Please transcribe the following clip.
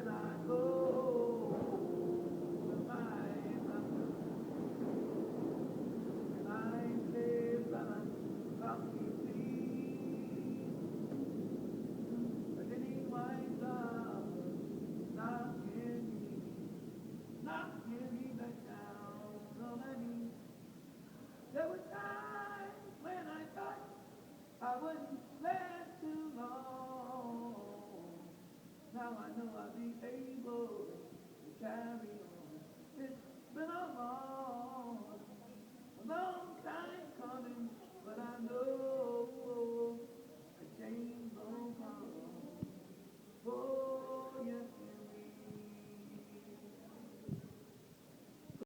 when I go to my nine days and a coffee please. But then he winds up knocking me back down on my knees. There were times when I thought I wouldn't last too long. Now I know I'll be able to carry on. It's been a long